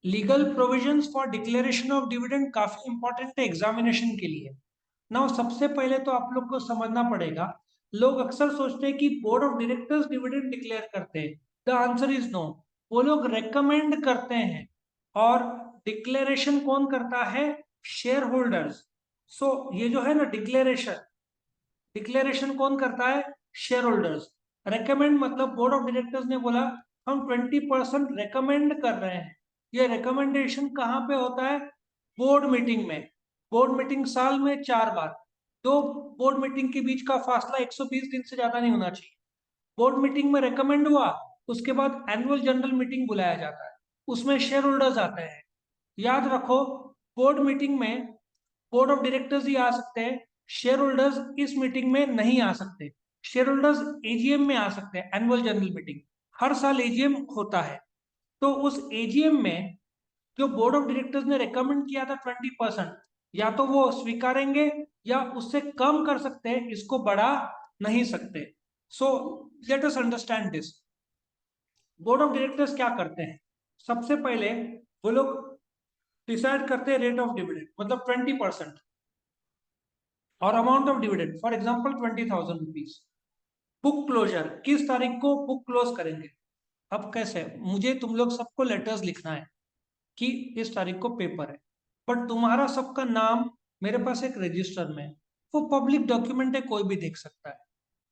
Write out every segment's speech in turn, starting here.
Legal provisions for declaration of dividend काफी important है examination के लिए। नाउ सबसे पहले तो आप लोग को समझना पड़ेगा। लोग अक्सर सोचते हैं कि board of directors dividend declare करते हैं। The answer is no. वो लोग रेकमेंड करते हैं। और डिक्लेरेशन कौन करता है? Share holders. सो ये जो है ना डिक्लेरेशन, डिक्लेरेशन कौन करता है? Share holders. रेकमेंड मतलब बोर्ड ऑफ डायरेक्टर्स ने बोला हम 20% रेकमेंड कर रहे हैं। ये रिकमेंडेशन कहाँ पे होता है? बोर्ड मीटिंग में। बोर्ड मीटिंग साल में 4 बार। दो बोर्ड मीटिंग के बीच का फासला 120 दिन से ज्यादा नहीं होना चाहिए। बोर्ड मीटिंग में रेकमेंड हुआ, उसके बाद एनुअल जनरल मीटिंग बुलाया जाता है। उसमें शेयर होल्डर्स आते हैं। याद रखो, बोर्ड मीटिंग में बोर्ड ऑफ डायरेक्टर्स ही आ सकते हैं। शेयर होल्डर्स इस मीटिंग में नहीं आ सकते। शेयर होल्डर्स एजीएम में आ सकते हैं, एनुअल जनरल मीटिंग। हर साल एजीएम होता है। तो उस एजीएम में जो बोर्ड ऑफ डायरेक्टर्स ने रेकमेंड किया था 20%, या तो वो स्वीकारेंगे या उससे कम कर सकते हैं, इसको बढ़ा नहीं सकते। So let us understand this. Board of directors क्या करते हैं? सबसे पहले वो लोग डिसाइड करते हैं रेट ऑफ डिविडेंड, मतलब 20%। और amount of dividend for example 20,000 rupees. Book closure, किस तारीख को बुक क्लोज करेंगे? अब कैसे, मुझे तुम लोग सबको लेटर्स लिखना है कि इस तारीख को पेपर है, बट तुम्हारा सबका नाम मेरे पास एक रजिस्टर में है। वो पब्लिक डॉक्यूमेंट है, कोई भी देख सकता है।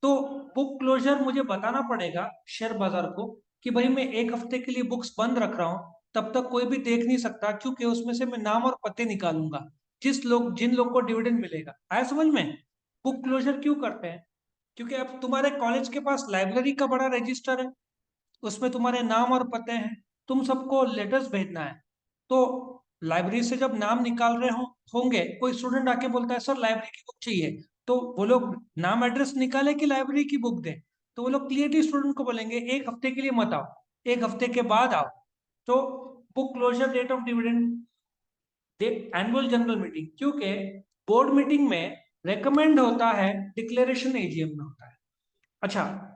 तो बुक क्लोजर मुझे बताना पड़ेगा शेयर बाजार को कि भाई मैं 1 हफ्ते के लिए बुक्स बंद रख रहा हूँ, तब तक कोई भी देख नहीं सकता, क्योंकि उसमें से मैं नाम और पते निकालूंगा जिन लोग को डिविडेंड मिलेगा। आया समझ में? बुक क्लोजर क्यों करते हैं? क्योंकि अब तुम्हारे कॉलेज के पास लाइब्रेरी का बड़ा रजिस्टर है, उसमें तुम्हारे नाम और पते हैं। तुम सबको लेटर्स भेजना है। तो लाइब्रेरी से जब नाम निकाल रहे होंगे, कोई स्टूडेंट आके बोलता है सर लाइब्रेरी की बुक चाहिए, तो वो लोग नाम एड्रेस निकाले कि लाइब्रेरी की बुक दें? तो वो लोग क्लियरली स्टूडेंट को बोलेंगे 1 हफ्ते के लिए मत आओ, 1 हफ्ते के बाद आओ। तो book closure date of dividend, annual general meeting, क्योंकि बोर्ड मीटिंग में रेकमेंड होता है, डिक्लेरेशन एजीएम में होता है। अच्छा,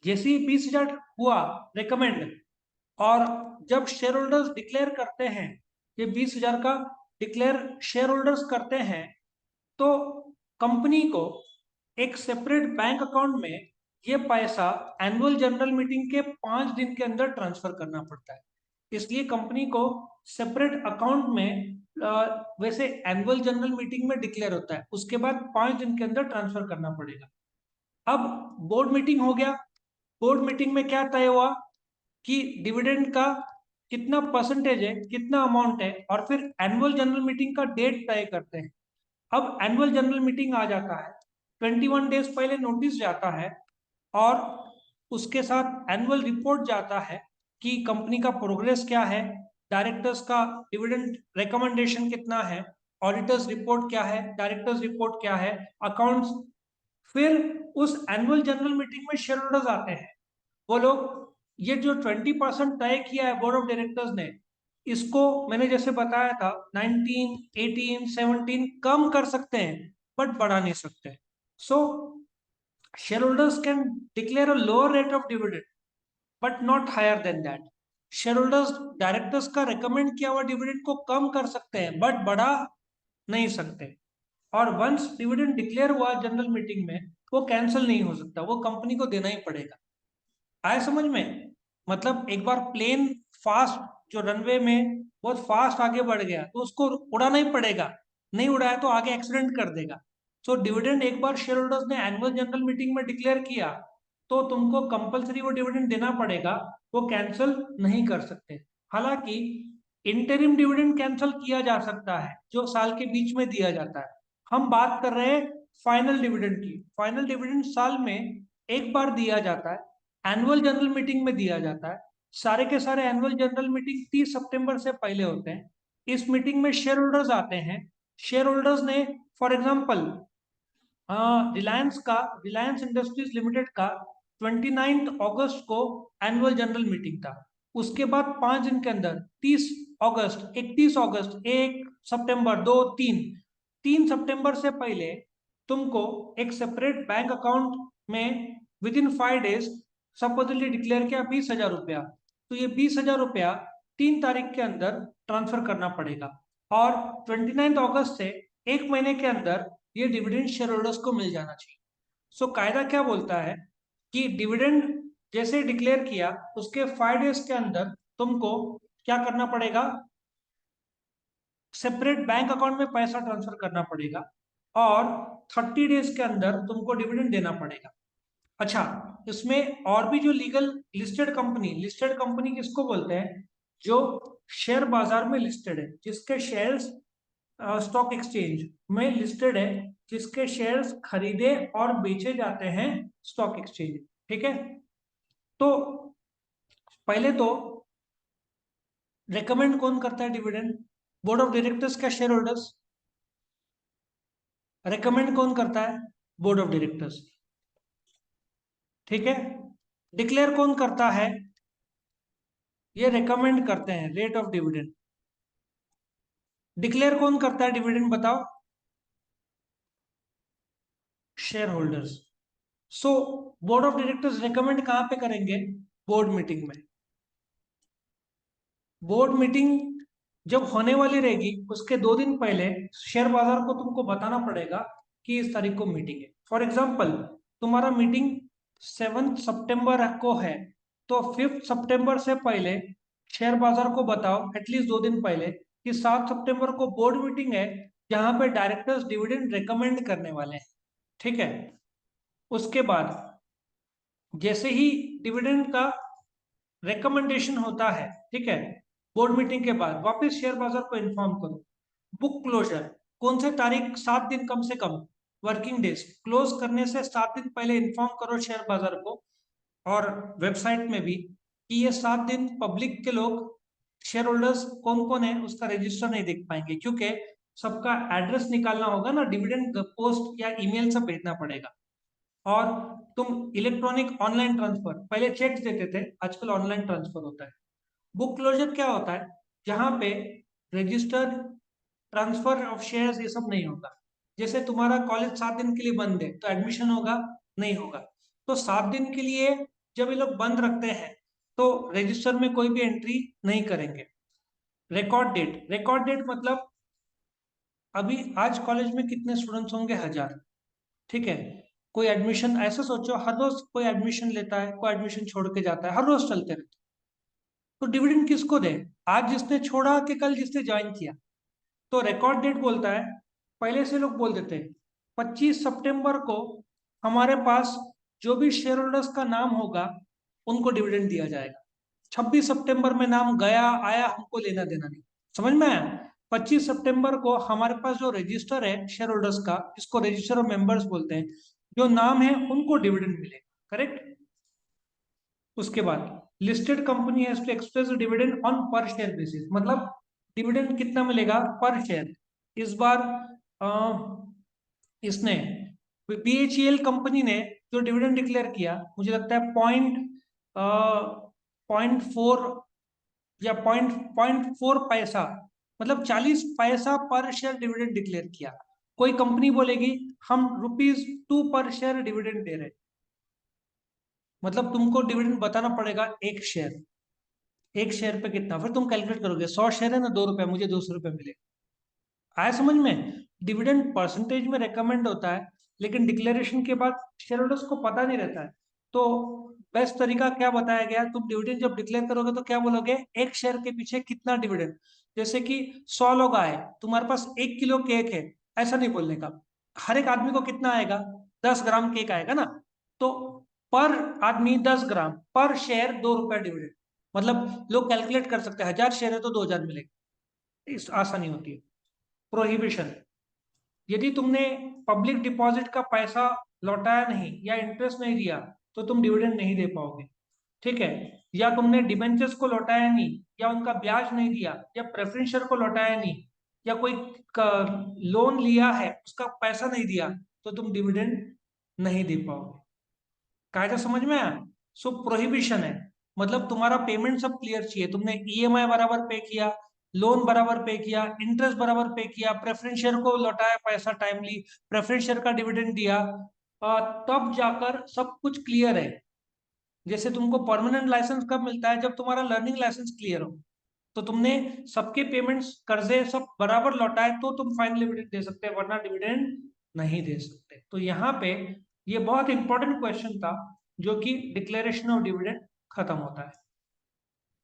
जैसे ही 20,000 हुआ रेकमेंड, और जब शेयर होल्डर्स डिक्लेयर करते हैं, ये 20,000 का डिक्लेयर शेयर होल्डर्स करते हैं, तो कंपनी को एक सेपरेट बैंक अकाउंट में ये पैसा एनुअल जनरल मीटिंग के 5 दिन के अंदर ट्रांसफर करना पड़ता है। इसलिए कंपनी को सेपरेट अकाउंट में वैसे एनुअल जनरल मीटिंग में डिक्लेयर होता है, उसके बाद 5 दिन के अंदर ट्रांसफर करना पड़ेगा। अब बोर्ड मीटिंग हो गया। बोर्ड मीटिंग में क्या तय हुआ कि डिविडेंड का कितना परसेंटेज है, कितना अमाउंट है, और फिर एनुअल जनरल मीटिंग का डेट तय करते हैं। अब एनुअल जनरल मीटिंग आ जाता है, 21 डेज पहले नोटिस जाता है, और उसके साथ एनुअल रिपोर्ट जाता है कि कंपनी का प्रोग्रेस क्या है, डायरेक्टर्स का डिविडेंड रिकमेंडेशन कितना है, ऑडिटर्स रिपोर्ट क्या है, डायरेक्टर्स रिपोर्ट क्या है, अकाउंट्स। फिर उस एनुअल जनरल मीटिंग में शेयर होल्डर्स आते हैं। वो लोग ये जो 20% तय किया है बोर्ड ऑफ डायरेक्टर्स ने, इसको मैंने जैसे बताया था 19, 18, 17 कम कर सकते हैं, बट बढ़ा नहीं सकते। So shareholders can declare a lower rate of dividend but not higher than that. Shareholders directors का रिकमेंड किया हुआ डिविडेंड को कम कर सकते हैं, बट बढ़ा नहीं सकते। और वंस डिविडेंड डिक्लेयर हुआ जनरल मीटिंग में, वो कैंसिल नहीं हो सकता, वो कंपनी को देना ही पड़ेगा। आया समझ में? मतलब एक बार प्लेन फास्ट, जो रनवे में बहुत फास्ट आगे बढ़ गया, तो उसको उड़ाना ही पड़ेगा। नहीं उड़ाया तो आगे एक्सीडेंट कर देगा। सो डिविडेंड एक बार शेयर होल्डर्स ने एनुअल जनरल मीटिंग में डिक्लेयर किया, तो तुमको कंपलसरी वो डिविडेंड देना पड़ेगा। वो कैंसिल नहीं कर सकते। हालांकि इंटरिम डिविडेंड कैंसिल किया जा सकता है, जो साल के बीच में दिया जाता है। हम बात कर रहे हैं फाइनल डिविडेंड की। फाइनल डिविडेंड साल में एक बार दिया जाता है, एनुअल जनरल मीटिंग में दिया जाता है। सारे के सारे एनुअल जनरल मीटिंग 30 सितंबर से पहले होते हैं। इस मीटिंग में शेयर होल्डर्स आते हैं। शेयर होल्डर्स ने, for example, Reliance industries limited का 29 अगस्त को एनुअल जनरल मीटिंग था। उसके बाद 5 दिन के अंदर 30 अगस्त, 31 अगस्त, 1 सितंबर, 2, 3, 3 सितंबर से पहले तुमको एक सेपरेट बैंक अकाउंट में with in 5 days supposedly declare किया 20,000 रुपया। तो ये 20,000 रुपया 3 तारीख के अंदर ट्रांसफर करना पड़ेगा और 29 अगस्त से 1 महीने के अंदर ये डिविडेंड शेयर होल्डर्स को मिल जाना चाहिए। सो कायदा क्या बोलता है कि डिविडेंड जैसे डिक्लेयर किया उसके 5 डेज के अंदर तुमको क्या करना पड़ेगा, सेपरेट बैंक अकाउंट में पैसा ट्रांसफर करना पड़ेगा और 30 डेज के अंदर तुमको डिविडेंड देना पड़ेगा। अच्छा, इसमें और भी जो लीगल लिस्टेड कंपनी किसको बोलते हैं, जो शेयर बाजार में लिस्टेड है, जिसके शेयर्स स्टॉक एक्सचेंज में लिस्टेड है, जिसके शेयर्स खरीदे और बेचे जाते हैं स्टॉक एक्सचेंज। ठीक है, तो पहले तो रेकमेंड कौन करता है डिविडेंड? बोर्ड ऑफ डायरेक्टर्स का शेयर होल्डर्स। रेकमेंड कौन करता है? Board of directors. ठीक है, डिक्लेयर कौन करता है? ये रेकमेंड करते हैं रेट ऑफ डिविडेंड। डिक्लेयर कौन करता है डिविडेंड बताओ? Share holders. So board of directors recommend कहां पे करेंगे? बोर्ड मीटिंग में। बोर्ड मीटिंग जब होने वाली रहेगी उसके 2 दिन पहले शेयर बाजार को तुमको बताना पड़ेगा कि इस तारीख को मीटिंग है। फॉर एग्जाम्पल, तुम्हारा मीटिंग 7 सितंबर को है, तो 5 सितंबर से पहले शेयर बाजार को बताओ एटलीस्ट 2 दिन पहले कि 7 सितंबर को बोर्ड मीटिंग है जहां पे डायरेक्टर्स डिविडेंड रेकमेंड करने वाले हैं। ठीक है, उसके बाद जैसे ही डिविडेंड का रिकमेंडेशन होता है, ठीक है, बोर्ड मीटिंग के बाद वापस शेयर बाजार को इन्फॉर्म करो। बुक क्लोजर कौन से तारीख, 7 दिन कम से कम वर्किंग डेज, क्लोज करने से 7 दिन पहले इन्फॉर्म करो शेयर बाजार को और वेबसाइट में भी कि ये 7 दिन पब्लिक के लोग शेयर होल्डर्स कौन कौन है उसका रजिस्टर नहीं देख पाएंगे, क्योंकि सबका एड्रेस निकालना होगा ना, डिविडेंड पोस्ट या ईमेल से भेजना पड़ेगा। और तुम इलेक्ट्रॉनिक ऑनलाइन ट्रांसफर, पहले चेक देते थे, आजकल ऑनलाइन ट्रांसफर होता है। बुक क्लोजर क्या होता है? जहां पे रजिस्टर, ट्रांसफर ऑफ शेयर्स ये सब नहीं होगा। जैसे तुम्हारा कॉलेज 7 दिन के लिए बंद है तो एडमिशन होगा? नहीं होगा। तो 7 दिन के लिए जब ये लोग बंद रखते हैं तो रजिस्टर में कोई भी एंट्री नहीं करेंगे। रिकॉर्ड डेट मतलब अभी आज कॉलेज में कितने स्टूडेंट्स होंगे? 1000। ठीक है, कोई एडमिशन ऐसा सोचो, हर रोज कोई एडमिशन लेता है, कोई एडमिशन छोड़ के जाता है, हर रोज चलते रहते, तो डिविडेंड किसको दे? आज जिसने छोड़ा कि कल जिसने ज्वाइन किया? तो रिकॉर्ड डेट बोलता है, पहले से लोग बोल देते हैं 25 सितंबर को हमारे पास जो भी शेयर होल्डर्स का नाम होगा उनको डिविडेंड दिया जाएगा। 26 सितंबर में नाम गया आया हमको लेना देना नहीं। समझ में आया? 25 सितंबर को हमारे पास जो रजिस्टर है शेयर होल्डर्स का, जिसको रजिस्टर ऑफ मेंबर्स बोलते हैं, जो नाम है उनको डिविडेंड मिलेगा। करेक्ट? उसके बाद listed company has to express dividend on per share basis, मतलब डिविडेंड कितना मिलेगा पर शेयर। इस बार इसने बीएचईएल कंपनी ने जो डिविडेंड डिक्लेयर किया, मुझे लगता है 0.4 या पॉइंट फोर पैसा, मतलब 40 पैसा पर शेयर डिविडेंड डिक्लेयर किया। कोई कंपनी बोलेगी हम ₹2 पर शेयर डिविडेंड दे रहे हैं, मतलब तुमको डिविडेंड बताना पड़ेगा एक शेयर पे कितना, फिर तुम कैलकुलेट करोगे 100 शेयर है ना, ₹2, मुझे ₹200 मिले। आया समझ में? डिविडेंड परसेंटेज में रेकमेंड होता है, लेकिन डिक्लेरेशन के बाद शेयर होल्डर्स को पता नहीं रहता है। तो बेस्ट तरीका क्या बताया गया, तुम डिविडेंड जब डिक्लेयर करोगे तो क्या बोलोगे, एक शेयर के पीछे कितना डिविडेंड। जैसे कि 100 लोग आए, तुम्हारे पास 1 किलो केक है, ऐसा नहीं बोलने का। हर एक आदमी को कितना आएगा? 10 ग्राम केक आएगा ना। तो पर आदमी 10 ग्राम, पर शेयर ₹2 डिविडेंड। मतलब लोग कैलकुलेट कर सकते हैं, 1000 शेयर है तो 2000 मिलेगा। इस आसानी होती है। प्रोहिबिशन, यदि तुमने पब्लिक डिपॉजिट का पैसा लौटाया नहीं या इंटरेस्ट नहीं दिया तो तुम डिविडेंड नहीं दे पाओगे। ठीक है, या तुमने डिबेंचर्स को लौटाया नहीं, या उनका ब्याज नहीं दिया, या प्रेफरेंस शेयर को लौटाया नहीं, या कोई लोन लिया है उसका पैसा नहीं दिया, तो तुम डिविडेंड नहीं दे पाओगे। कायदा समझ में आया? सो प्रोहिबिशन है, मतलब तुम्हारा पेमेंट सब क्लियर चाहिए, तुमने ईएमआई बराबर पे किया, लोन बराबर पे किया, इंटरेस्ट बराबर पे किया, प्रेफरेंस शेयर को लौटाया पैसा टाइमली, प्रेफरेंस शेयर का डिविडेंड दिया, तब जाकर सब कुछ क्लियर है। जैसे तुमको परमानेंट लाइसेंस कब मिलता है? जब तुम्हारा लर्निंग लाइसेंस क्लियर हो। तो तुमने सबके पेमेंट्स कर्जे सब बराबर लौटाए तो तुम फाइनल डिविडेंड दे सकते हैं, वरना डिविडेंड नहीं दे सकते। तो यहाँ पे ये बहुत इंपॉर्टेंट क्वेश्चन था जो कि डिक्लेरेशन ऑफ डिविडेंड खत्म होता है।